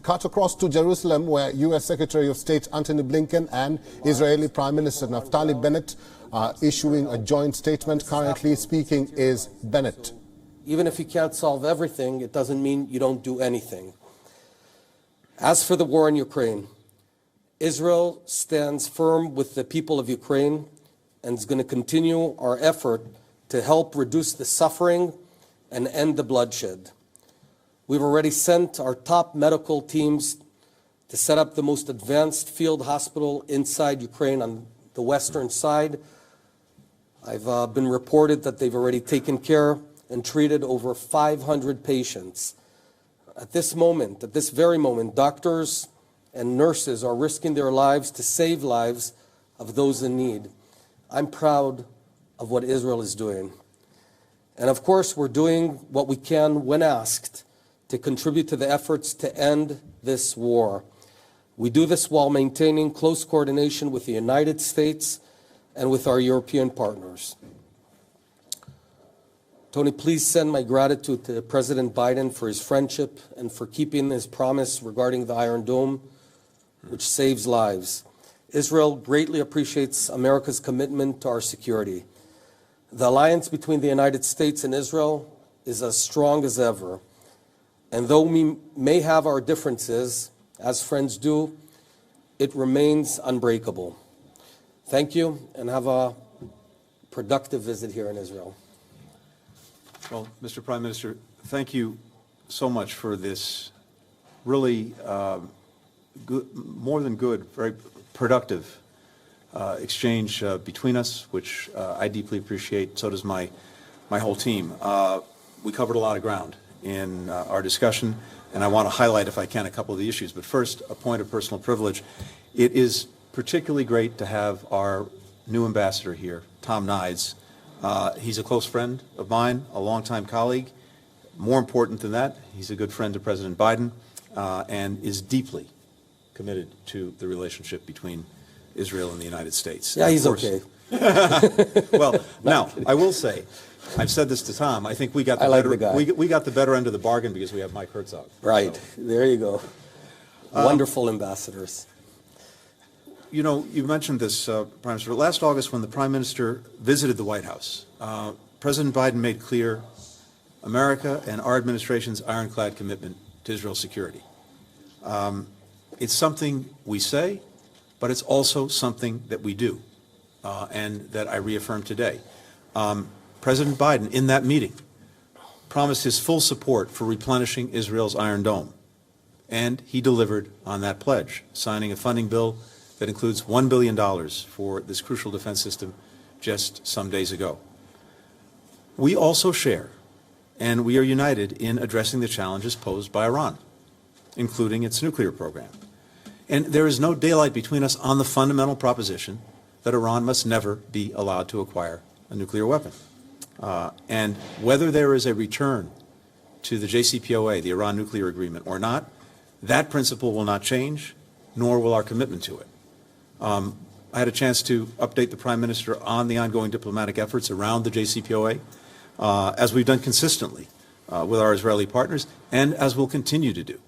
cut across to Jerusalem, where U.S. Secretary of State Antony Blinken and Israeli Prime Minister Naftali Bennett are issuing a joint statement. Currently speaking is Bennett. Even if you can't solve everything, it doesn't mean you don't do anything. As for the war in Ukraine, Israel stands firm with the people of Ukraine and is going to continue our effort to help reduce the suffering and end the bloodshed. We've already sent our top medical teams to set up the most advanced field hospital inside Ukraine on the western side. I've been reported that they've already taken care and treated over 500 patients. At this moment, at this very moment, doctors and nurses are risking their lives to save lives of those in need. I'm proud of what Israel is doing. And of course, we're doing what we can when asked to contribute to the efforts to end this war. We do this while maintaining close coordination with the United States and with our European partners. Tony, please send my gratitude to President Biden for his friendship and for keeping his promise regarding the Iron Dome, which saves lives. Israel greatly appreciates America's commitment to our security. The alliance between the United States and Israel is as strong as ever. And though we may have our differences, as friends do, it remains unbreakable. Thank you, and have a productive visit here in Israel. Well, Mr. Prime Minister, thank you so much for this really good, more than good, very productive exchange between us, which I deeply appreciate. So does my whole team. We covered a lot of ground in our discussion, and I want to highlight, if I can, a couple of the issues. But first, a point of personal privilege. It is particularly great to have our new ambassador here, Tom Nides. He's a close friend of mine, a longtime colleague. More important than that, he's a good friend to President Biden and is deeply committed to the relationship between Israel and the United States. Yeah, he's okay. Well, now, I will say, I've said this to Tom, I think we got the better end of the bargain because we have Mike Herzog. Right, so. There you go. Wonderful ambassadors. You know, you mentioned this, Prime Minister. Last August, when the Prime Minister visited the White House, President Biden made clear America and our administration's ironclad commitment to Israel's security. It's something we say, but it's also something that we do, and that I reaffirm today. President Biden, in that meeting, promised his full support for replenishing Israel's Iron Dome, and he delivered on that pledge, signing a funding bill that includes $1 billion for this crucial defense system just some days ago. We also share, and we are united in addressing the challenges posed by Iran, including its nuclear program. And there is no daylight between us on the fundamental proposition that Iran must never be allowed to acquire a nuclear weapon. And whether there is a return to the JCPOA, the Iran nuclear agreement, or not, that principle will not change, nor will our commitment to it. I had a chance to update the Prime Minister on the ongoing diplomatic efforts around the JCPOA, as we've done consistently with our Israeli partners, and as we'll continue to do.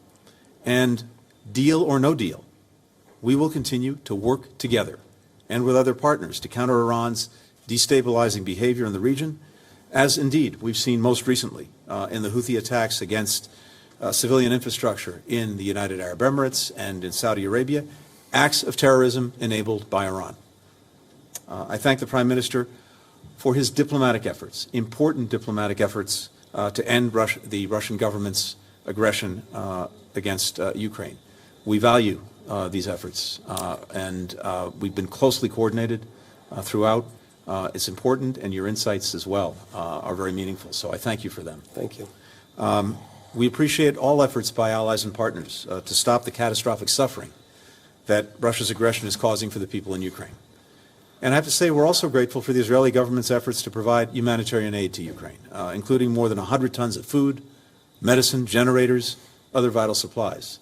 And deal or no deal, we will continue to work together and with other partners to counter Iran's destabilizing behavior in the region, as indeed we've seen most recently in the Houthi attacks against civilian infrastructure in the United Arab Emirates and in Saudi Arabia, acts of terrorism enabled by Iran. I thank the Prime Minister for his diplomatic efforts, important diplomatic efforts to end the Russian government's aggression against Ukraine. We value these efforts, and we've been closely coordinated throughout. It's important, and your insights as well are very meaningful, so I thank you for them. Thank you. We appreciate all efforts by allies and partners to stop the catastrophic suffering that Russia's aggression is causing for the people in Ukraine. And I have to say, we're also grateful for the Israeli government's efforts to provide humanitarian aid to Ukraine, including more than 100 tons of food, medicine, generators, other vital supplies,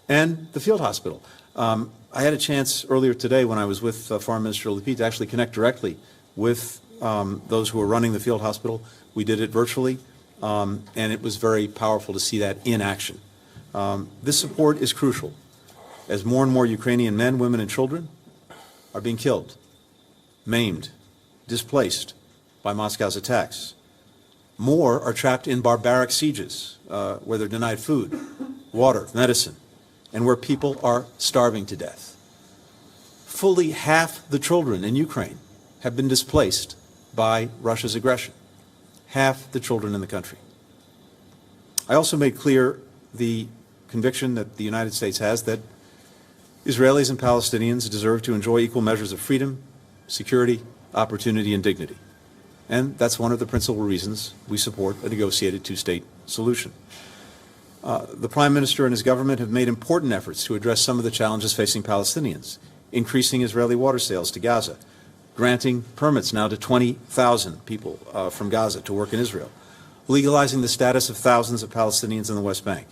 and the field hospital. I had a chance earlier today when I was with Foreign Minister Lapid to actually connect directly with those who are running the field hospital. We did it virtually, and it was very powerful to see that in action. This support is crucial as more and more Ukrainian men, women, and children are being killed, maimed, displaced by Moscow's attacks. More are trapped in barbaric sieges where they're denied food, water, medicine, and where people are starving to death. Fully half the children in Ukraine have been displaced by Russia's aggression. Half the children in the country. I also made clear the conviction that the United States has that Israelis and Palestinians deserve to enjoy equal measures of freedom, security, opportunity, and dignity. And that's one of the principal reasons we support a negotiated two-state solution. The Prime Minister and his government have made important efforts to address some of the challenges facing Palestinians, increasing Israeli water sales to Gaza, granting permits now to 20,000 people from Gaza to work in Israel, legalizing the status of thousands of Palestinians in the West Bank.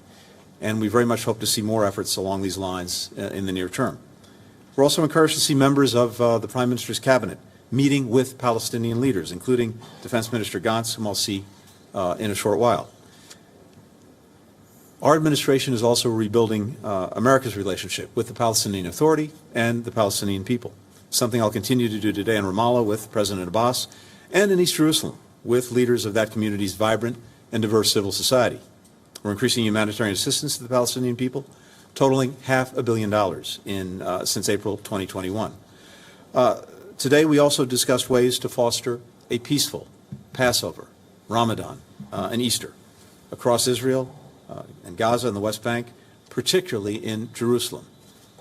And we very much hope to see more efforts along these lines in the near term. We're also encouraged to see members of the Prime Minister's cabinet meeting with Palestinian leaders, including Defense Minister Gantz, whom I'll see in a short while. Our administration is also rebuilding America's relationship with the Palestinian Authority and the Palestinian people, something I'll continue to do today in Ramallah with President Abbas and in East Jerusalem with leaders of that community's vibrant and diverse civil society. We're increasing humanitarian assistance to the Palestinian people, totaling $500 million since April 2021. Today we also discussed ways to foster a peaceful Passover, Ramadan, and Easter across Israel and Gaza and the West Bank, particularly in Jerusalem,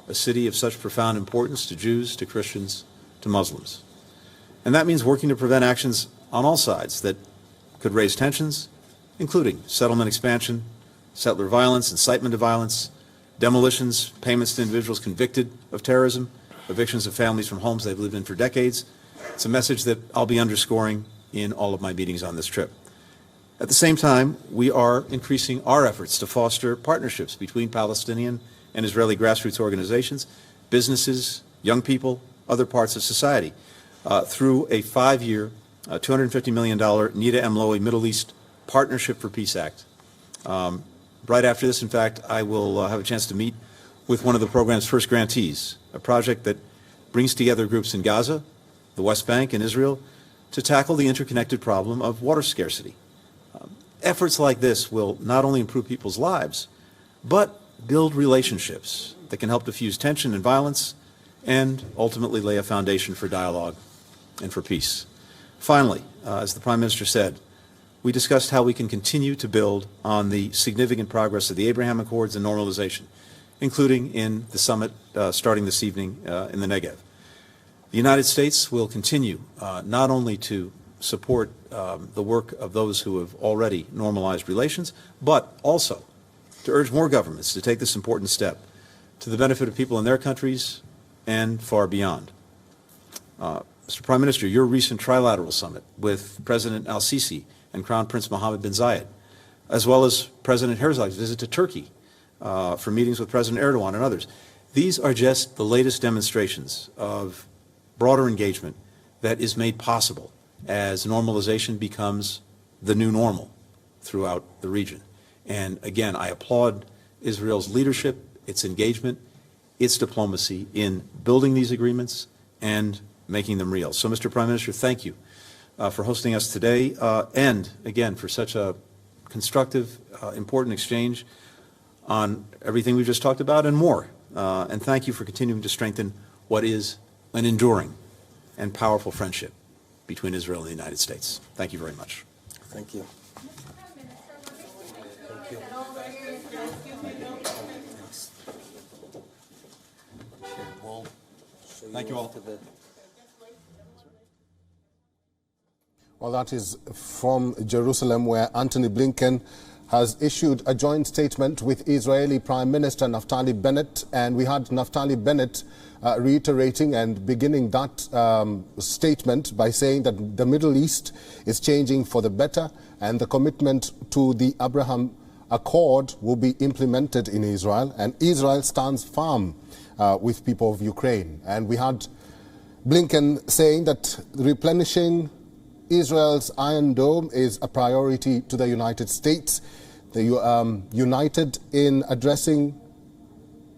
a city of such profound importance to Jews, to Christians, to Muslims. And that means working to prevent actions on all sides that could raise tensions, including settlement expansion, settler violence, incitement to violence, demolitions, payments to individuals convicted of terrorism, evictions of families from homes they've lived in for decades. It's a message that I'll be underscoring in all of my meetings on this trip. At the same time, we are increasing our efforts to foster partnerships between Palestinian and Israeli grassroots organizations, businesses, young people, other parts of society, through a 5-year, $250 million Nida M. Lowy Middle East Partnership for Peace Act. Right after this, in fact, I will have a chance to meet with one of the program's first grantees, a project that brings together groups in Gaza, the West Bank, and Israel to tackle the interconnected problem of water scarcity. Efforts like this will not only improve people's lives, but build relationships that can help diffuse tension and violence and ultimately lay a foundation for dialogue and for peace. Finally, as the Prime Minister said, we discussed how we can continue to build on the significant progress of the Abraham Accords and normalization, including in the summit starting this evening in the Negev. The United States will continue not only to support the work of those who have already normalized relations, but also to urge more governments to take this important step to the benefit of people in their countries and far beyond. Mr. Prime Minister, your recent trilateral summit with President al-Sisi and Crown Prince Mohammed bin Zayed, as well as President Herzog's visit to Turkey for meetings with President Erdogan and others, these are just the latest demonstrations of broader engagement that is made possible as normalization becomes the new normal throughout the region. And again, I applaud Israel's leadership, its engagement, its diplomacy in building these agreements and making them real. So, Mr. Prime Minister, thank you for hosting us today and, again, for such a constructive, important exchange on everything we've just talked about and more. And thank you for continuing to strengthen what is an enduring and powerful friendship between Israel and the United States. Thank you very much. Thank you. Thank you all. Well, that is from Jerusalem, where Antony Blinken has issued a joint statement with Israeli Prime Minister Naftali Bennett, and we had Naftali Bennett reiterating and beginning that statement by saying that the Middle East is changing for the better and the commitment to the Abraham Accord will be implemented in Israel, and Israel stands firm with people of Ukraine. And we had Blinken saying that replenishing Israel's Iron Dome is a priority to the United States. united in addressing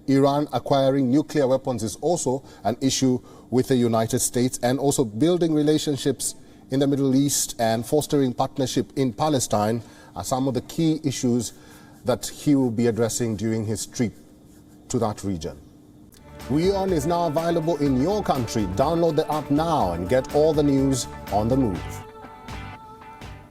Iran acquiring nuclear weapons is also an issue with the United States, and also building relationships in the Middle East and fostering partnership in Palestine are some of the key issues that he will be addressing during his trip to that region. WION is now available in your country. Download the app now and get all the news on the move.